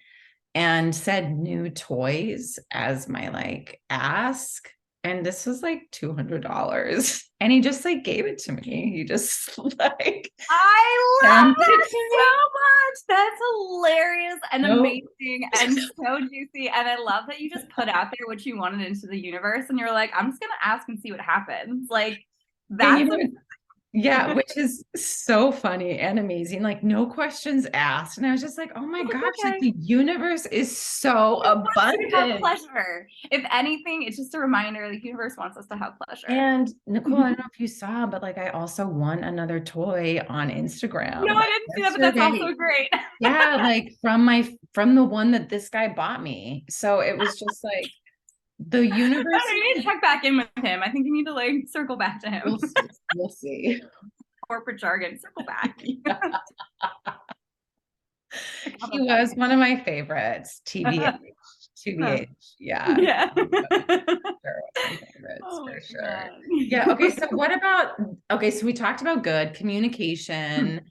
and said new toys as my like ask. And this was like $200. And he just like gave it to me. He just like I love sent that it to me. so much. That's hilarious and Nope. amazing and so juicy. And I love that you just put out there what you wanted into the universe and you're like, I'm just gonna ask and see what happens. Like And that's yeah, which is so funny and amazing. Like no questions asked. And I was just like, oh my like, gosh, like okay. the universe is so It wants you to have abundant. pleasure. If anything, it's just a reminder the universe wants us to have pleasure. And Nichole, I don't know if you saw, but like I also won another toy on No, Instagram I like didn't see that, but that's yesterday. also great. Yeah, like from the one that this guy bought me. So it was just like the universe. You need to check back in with him. I think you need to like circle back to We'll him. see. We'll see. Corporate jargon, circle back. How He about that? was one of my favorites. TBH. TBH. Yeah. Yeah. Sure, one of my favorites Oh for my sure. Yeah. Okay. God. So what about, okay, so we talked about good communication.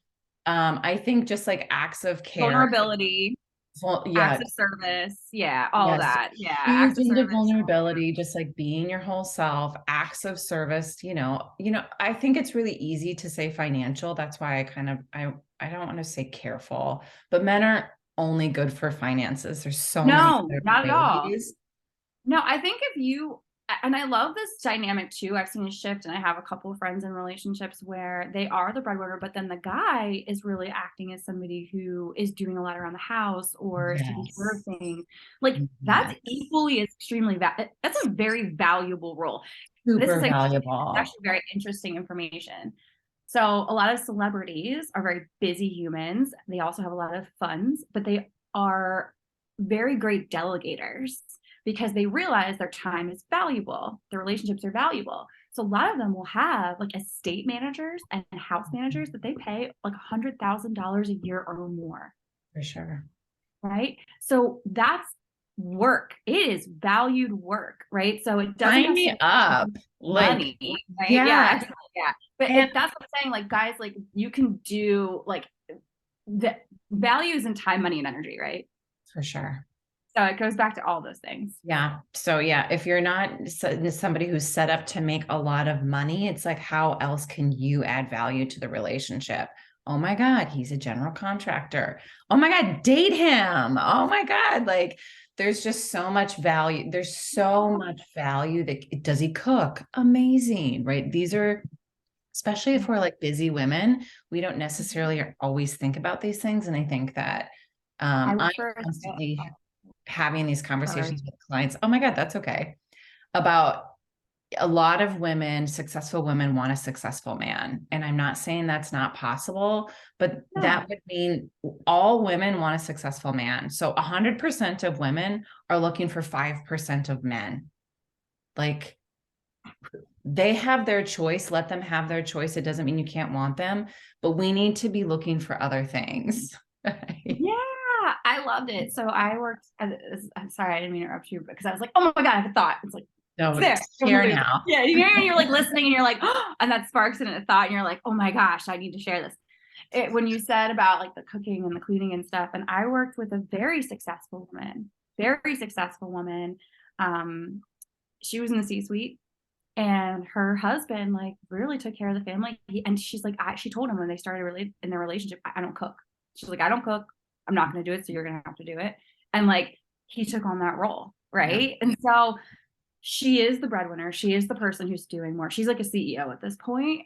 I think just like acts of care. Vulnerability, Well, yeah. acts of service. Yeah, all Yes. that. Yeah, Huge acts of into service. vulnerability, just like being your whole self, acts of service, I think it's really easy to say financial. That's why I don't want to say careful, but men aren't only good for finances. There's so many No, other not at all. ways. No, I think if you, and I love this dynamic too. I've seen a shift, and I have a couple of friends in relationships where they are the breadwinner, but then the guy is really acting as somebody who is doing a lot around the house or is taking care of Yes. things. Like that's Yes. equally as extremely that's a very valuable role. This is Super like it's valuable. actually very interesting information. So a lot of celebrities are very busy humans. They also have a lot of funds, but they are very great delegators. because they realize their time is valuable. Their relationships are valuable. So a lot of them will have like estate managers and house managers that they pay like $100,000 a year or more. For sure. Right. So that's work. It is valued work. Right. So it doesn't Sign me up. money. Right. Yeah. Yeah. Yeah. But And that's what I'm saying. Like, guys, like you can do like the values in time, money, and energy. Right. for sure. So it goes back to all those things. Yeah. So yeah, if you're not somebody who's set up to make a lot of money, it's like, how else can you add value to the relationship? Oh my God, he's a general contractor. Oh my God, date him. Oh my God. Like there's just so much value. There's so much value that does he cook? Amazing. Right. These are, especially if we're like busy women, we don't necessarily always think about these things. And I think that I I'm work for constantly having these conversations with clients. Oh my God, that's okay. About a lot of women, successful women want a successful man. And I'm not saying that's not possible, but that would mean all women want a successful man. So 100% of women are looking for 5% of men. Like they have their choice. Let them have their choice. It doesn't mean you can't want them, but we need to be looking for other things. Yeah, I loved it. So I worked I'm sorry, I didn't mean to interrupt you because I was like, oh my God, I have a thought. It's like, No, there. share now. Yeah, you're like listening and you're like, oh, and that sparks in a thought and you're like, oh my gosh, I need to share this. When you said about like the cooking and the cleaning and stuff, and I worked with a very successful woman, very successful woman. She was in the C-suite and her husband like really took care of the family. And she's like, she told him when they started in their relationship, I don't cook. She's like, I don't cook. I'm not going to do it. So you're going to have to do it. And like, he took on that role. Right. Yeah. And so she is the breadwinner. She is the person who's doing more. She's like a CEO at this point.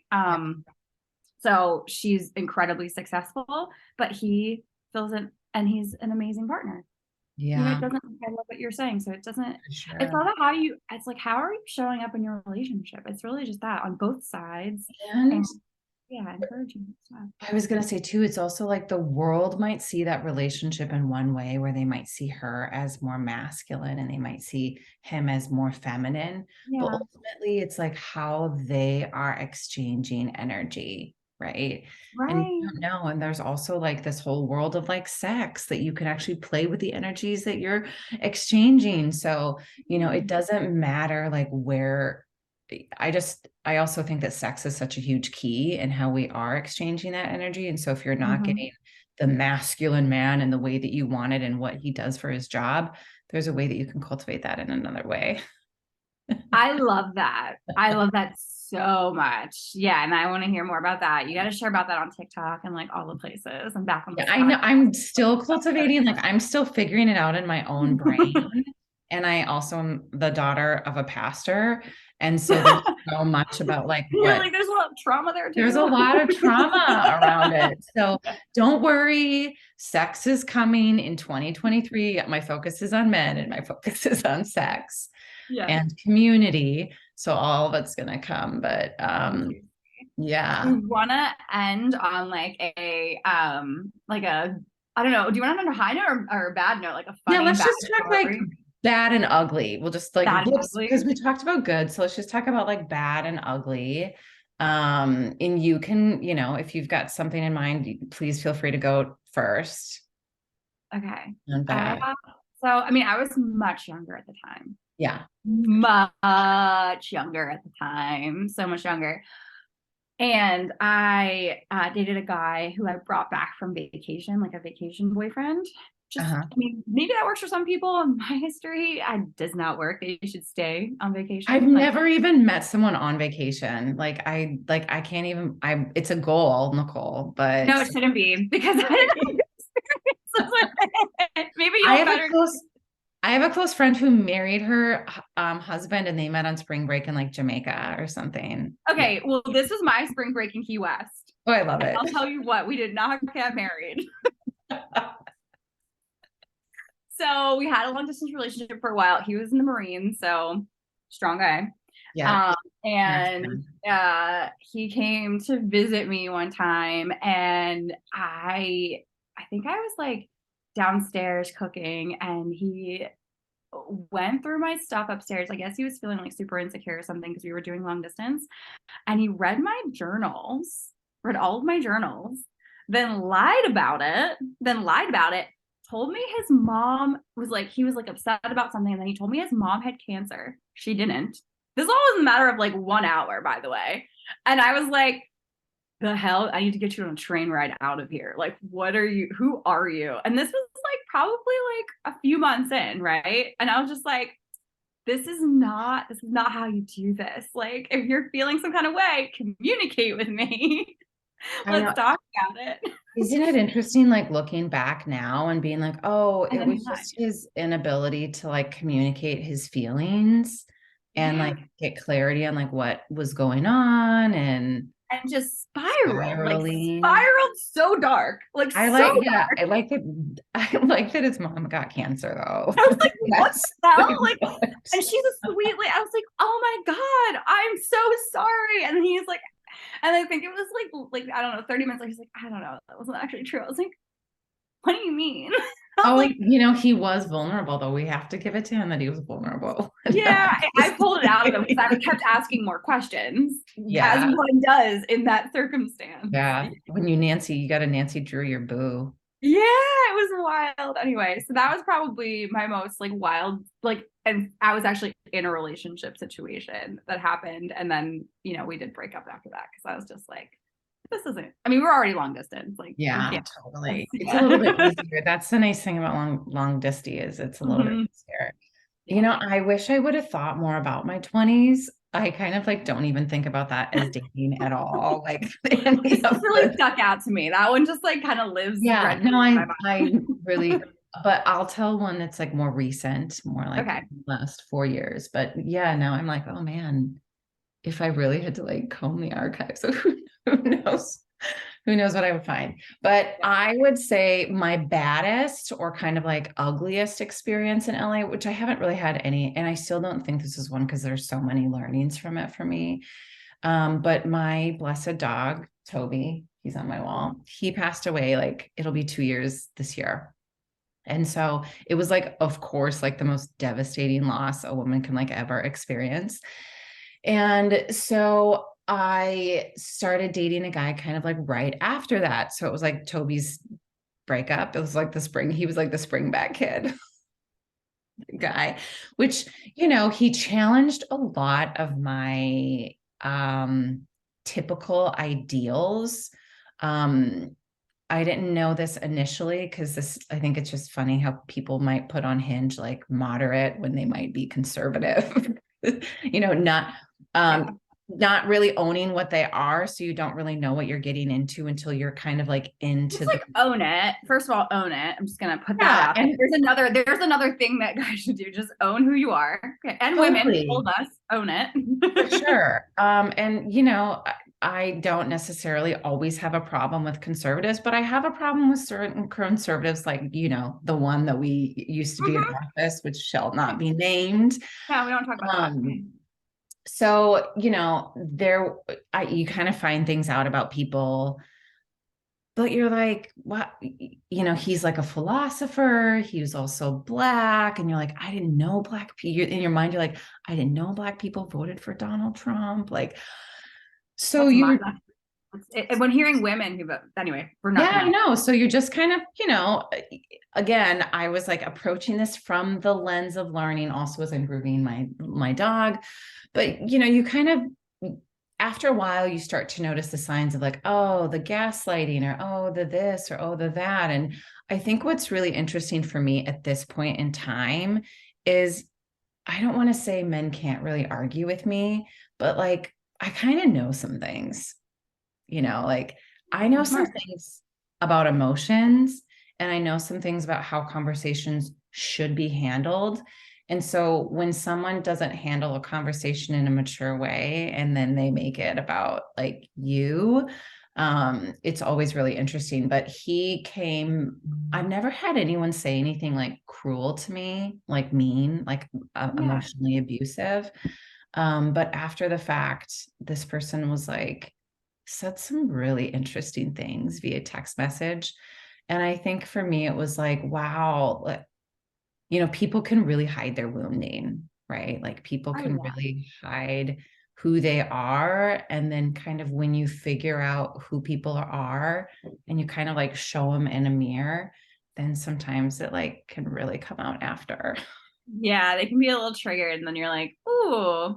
So she's incredibly successful, but he fills it and he's an amazing partner. Yeah. You know, it doesn't, I love what you're saying. So it doesn't, Sure. it's not about it's like, how are you showing up in your relationship? It's really just that on both sides. And yeah, encouraging stuff. I was going to say too, it's also like the world might see that relationship in one way where they might see her as more masculine and they might see him as more feminine. Yeah. But ultimately it's like how they are exchanging energy. Right. And you don't know. And there's also like this whole world of like sex that you can actually play with the energies that you're exchanging. So, you know, it doesn't matter like where. I also think that sex is such a huge key in how we are exchanging that energy. And so if you're not getting the masculine man in the way that you want it and what he does for his job, there's a way that you can cultivate that in another way. I love that. I love that so much. Yeah. And I want to hear more about that. You got to share about that on TikTok and like all the places. I'm back on the I know I'm still cultivating, like I'm still figuring it out in my own brain. And I also am the daughter of a pastor. And so there's so much about like, there's a lot of trauma there too. There's a lot of trauma around it. So don't worry. Sex is coming in 2023. My focus is on men and my focus is on sex and community. So all of it's going to come, but, yeah. We want to end on like I don't know. Do you want to end on a high note or a bad note? Like a funny, let's just talk like bad and ugly. We'll just like, because we talked about good. So let's just talk about like bad and ugly. And you can, you know, if you've got something in mind, please feel free to go first. Okay. Bad. So, I mean, I was much younger at the time. Yeah. Much younger at the time. So much younger. And I dated a guy who I brought back from vacation, like a vacation boyfriend. I mean, maybe that works for some people. In my history, it does not work. They should stay on vacation. I've never even met someone on vacation. I can't even, it's a goal, Nichole, but. No, it shouldn't be because I didn't have experiences. Maybe I have a close friend who married her husband and they met on spring break in like Jamaica or something. Okay. Well, this was my spring break in Key West. Oh, I love it. I'll tell you what, we did not get married. So we had a long distance relationship for a while. He was in the Marines, so strong guy. Yeah. He came to visit me one time and I think I was like downstairs cooking and he went through my stuff upstairs. I guess he was feeling like super insecure or something because we were doing long distance. And he read my journals, read all of my journals, then lied about it, told me his mom was like, he was like upset about something. And then he told me his mom had cancer. She didn't. This all was a matter of like 1 hour, by the way. And I was like, the hell? I need to get you on a train ride out of here. Like, what are you? Who are you? And this was like probably like a few months in, right? And I was just like, this is not how you do this. Like, if you're feeling some kind of way, communicate with me. I Let's know. talk about it. Isn't it interesting, like looking back now and being like, oh, And it then he was lied. just his inability to like communicate his feelings and Yeah. like get clarity on like what was going on and And just spiraling. spiraled so dark, like I so like, yeah, dark. I like it. I like that his mom got cancer though. I was like, what That's the hell? pretty Like, good. and she's a sweet lady. I was like, oh my God, I'm so sorry. And he's like, and I think it was like, I don't know, 30 minutes later, he's like, I don't know, that wasn't actually true. I was like, what do you mean? I was Oh, like, he was vulnerable though. We have to give it to him that he was vulnerable. yeah, I pulled it out of him because I kept asking more questions, as Yeah. one does in that circumstance. Yeah. When you got a Nancy Drew your boo. Yeah, it was wild. Anyway, so that was probably my most like wild, like, and I was actually in a relationship situation that happened. And then, we did break up after that because I was just like, this isn't, I mean, we're already long distance. Like, we Yeah, can't. totally. It's a little bit Yeah. easier. That's the nice thing about long disty is it's a little bit Mhm. easier. Yeah. I wish I would have thought more about my 20s. I kind of like don't even think about that as dating at all. Like This any of really the stuck out to me. That one just like kind of lives yeah, rent no, free in my I mind. really but I'll tell one that's like more recent, more like Okay. last 4 years. But yeah, now I'm like, oh man, if I really had to like comb the archives, so who knows? Who knows what I would find? But Yeah. I would say my baddest or kind of like ugliest experience in LA, which I haven't really had any, and I still don't think this is one because there's so many learnings from it for me. But my blessed dog, Toby, he's on my wall. He passed away, like it'll be 2 years this year. And so it was like, of course, like the most devastating loss a woman can like ever experience. And so I started dating a guy kind of like right after that. So it was like Toby's breakup. It was like the spring, he was like the spring back kid guy, which, he challenged a lot of my typical ideals. I didn't know this initially because I think it's just funny how people might put on Hinge like moderate when they might be conservative, not Yeah. not really owning what they are. So you don't really know what you're getting into until you're kind of like into Just the, like own it. First of all, own it. I'm just gonna put that yeah, out there. and There's another thing that guys should do. Just own who you are. Okay. And women totally. told us, own it. For sure. And I don't necessarily always have a problem with conservatives, but I have a problem with certain conservatives, like, the one that we used to be in Mhm. office, which shall not be named. No, we don't talk about that. So, you kind of find things out about people, but you're like, what, he's like a philosopher. He was also black. And you're like, I didn't know black people in your mind. You're like, I didn't know black people voted for Donald Trump. Like, so That's my you're, when hearing women who vote. Anyway, we're not yeah, I gonna. know. So you're just kind of, again, I was like approaching this from the lens of learning also as I'm grooming my dog. But, you kind of, after a while, you start to notice the signs of like, oh, the gaslighting or, oh, the this or, oh, the that. And I think what's really interesting for me at this point in time is I don't want to say men can't really argue with me, but like, I kind of know some things, like I know some Smart. things about emotions and I know some things about how conversations should be handled. And so when someone doesn't handle a conversation in a mature way and then they make it about like you, it's always really interesting. But I've never had anyone say anything like cruel to me, like mean, like Yeah. emotionally abusive. But after the fact, this person was like, said some really interesting things via text message. And I think for me, it was like, wow, people can really hide their wounding, right? Like people Oh can yeah. really hide who they are. And then kind of when you figure out who people are and you kind of like show them in a mirror, then sometimes it like can really come out after. Yeah, they can be a little triggered, and then you're like, "Ooh, I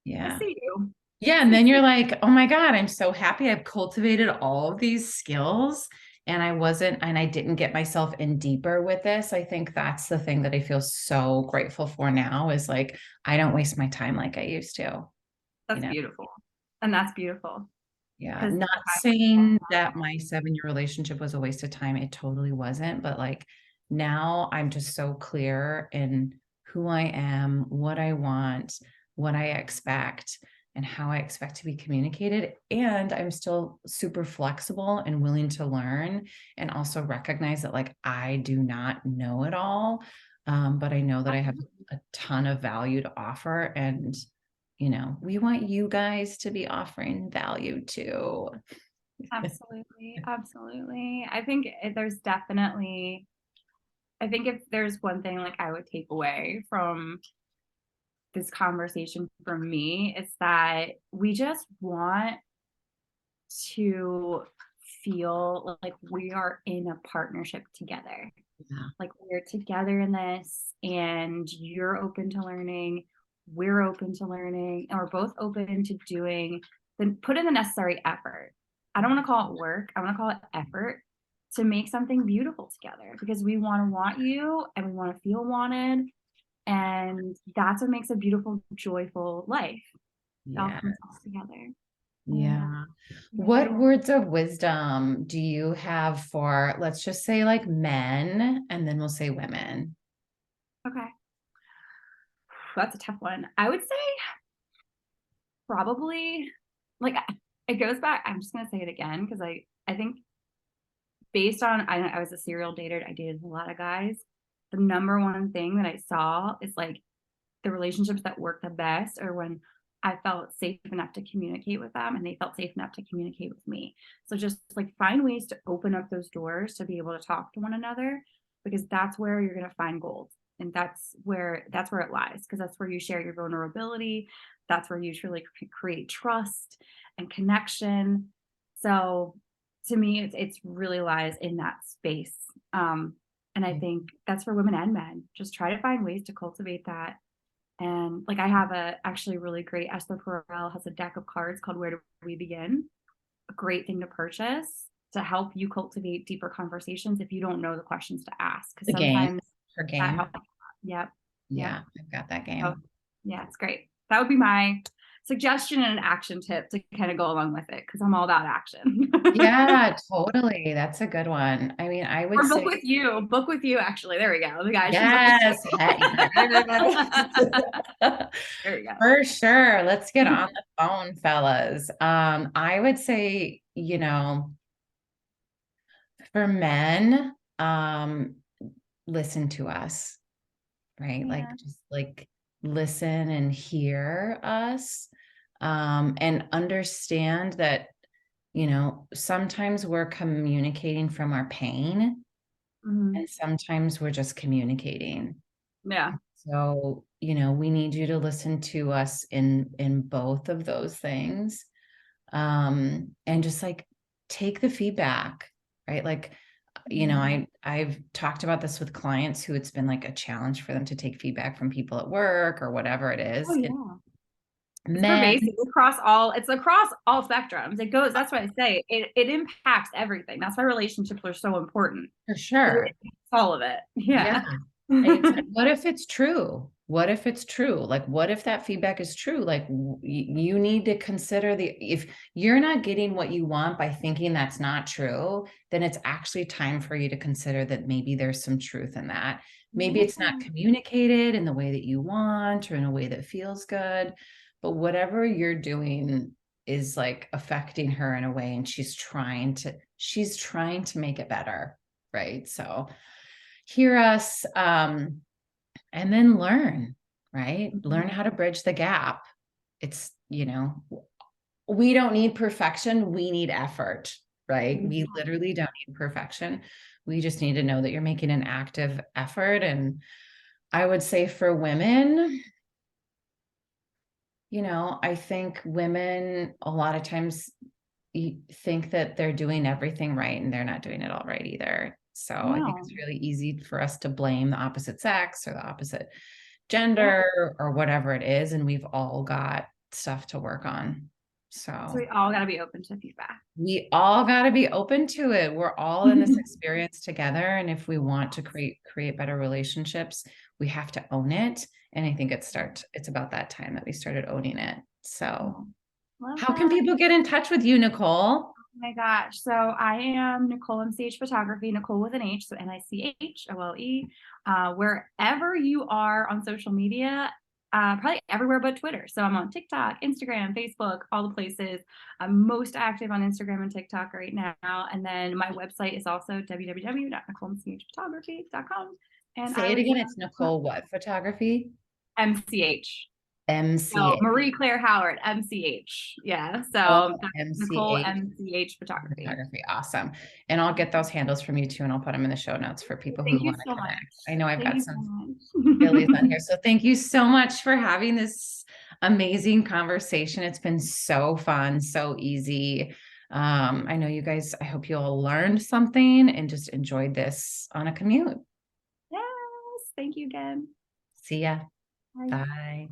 Yeah. see you. I Yeah. And see then you." you're like, oh my God, I'm so happy I've cultivated all of these skills and I didn't get myself in deeper with this. I think that's the thing that I feel so grateful for now is like, I don't waste my time like I used to, you That's know? beautiful, and that's beautiful Yeah. because Not saying that my 7-year relationship was a waste of time. It totally wasn't. But like now I'm just so clear in who I am, what I want, what I expect, and how I expect to be communicated. And I'm still super flexible and willing to learn and also recognize that like I do not know it all. But I know that I have a ton of value to offer. And we want you guys to be offering value too. absolutely, absolutely. I think there's definitely, I think if there's one thing like I would take away from this conversation for me, it's that we just want to feel like we are in a partnership together. Yeah. Like we're together in this, and you're open to learning, we're open to learning, and we're both open to doing, then put in the necessary effort. I don't want to call it work, I want to call it effort to make something beautiful together, because we want you and we want to feel wanted, and that's what makes a beautiful, joyful life. It all Yeah. comes all together. And Yeah. yeah. What words of wisdom do you have for, let's just say like men, and then we'll say women? Okay. That's a tough one. I would say probably, like, it goes back. I'm just gonna say it again because I think based on, I was a serial dater. I dated a lot of guys. The number one thing that I saw is like the relationships that work the best are when I felt safe enough to communicate with them and they felt safe enough to communicate with me. So just like find ways to open up those doors to be able to talk to one another, because that's where you're going to find gold. And that's where it lies, because that's where you share your vulnerability. That's where you truly create trust and connection. So to me, it's really lies in that space. And I think that's for women and men. Just try to find ways to cultivate that. And like I have a actually really great, Esther Perel has a deck of cards called Where Do We Begin? A great thing to purchase to help you cultivate deeper conversations if you don't know the questions to ask. Because The game, sometimes her that game. helps. Yep. Yep. Yeah, I've got that Oh, game. yeah, it's great. That would be my suggestion and an action tip to kind of go along with it, because I'm all about action. Yeah, totally. That's a good one. I mean, I would Or book say, with you. Book with you, actually. There we go. The guys should book with yes, you. There we go. for sure. Let's get on the phone, fellas. I would say, for men, listen to us, right? Like Yeah. just like listen and hear us, and understand that, sometimes we're communicating from our pain Mhm. and sometimes we're just communicating. Yeah. So, we need you to listen to us in both of those things. And just like take the feedback, right? Like, I've talked about this with clients who it's been like a challenge for them to take feedback from people at work or whatever it Oh is. yeah. It's Men, pervasive it's across all spectrums. It goes, that's what I say. It impacts everything. That's why relationships are so important. for It sure. impacts all of it. Yeah. Yeah. And it's like, what if it's true? What if it's true? Like, what if that feedback is true? Like, you need to consider if you're not getting what you want by thinking that's not true, then it's actually time for you to consider that maybe there's some truth in that. Maybe it's not Yeah. communicated in the way that you want or in a way that feels good, but whatever you're doing is like affecting her in a way, and she's trying to make it better. Right. So, hear us, and then learn, right? Learn how to bridge the gap. It's, we don't need perfection, we need effort, right? We Yeah. literally don't need perfection. We just need to know that you're making an active effort. And I would say for women, I think women a lot of times think that they're doing everything right and they're not doing it all right either. So I think No. it's really easy for us to blame the opposite sex or the opposite Yeah. gender or whatever it is. And we've all got stuff to work on. So So we all got to be open to feedback. we all got to be open to it. We're all in this experience together. And if we want to create better relationships, we have to own it. And I think it's about that time that we started owning it. So Love how can that. people get in touch with you, Nichole? Oh my gosh. So I am Nichole MCH Photography, Nichole with an H, so Nichole. Wherever you are on social media, probably everywhere but Twitter. So I'm on TikTok, Instagram, Facebook, all the places. I'm most active on Instagram and TikTok right now. And then my website is also www.nicholemchphotography.com. And Say I it would again. It's Nichole what photography? MCH. So MCA. Marie Claire Howard, MCH. Yeah. Oh, So that's Nichole MCH MCH Photography. photography. Awesome. And I'll get those handles from you too, and I'll put them in the show notes for people who Thank you want to so much. connect. I know I've Thank got you so some Billies on much. here. So thank you so much for having this amazing conversation. It's been so fun, so easy. I know you guys, I hope you all learned something and just enjoyed this on a commute. Yes. Thank you again. See ya. Bye. Bye.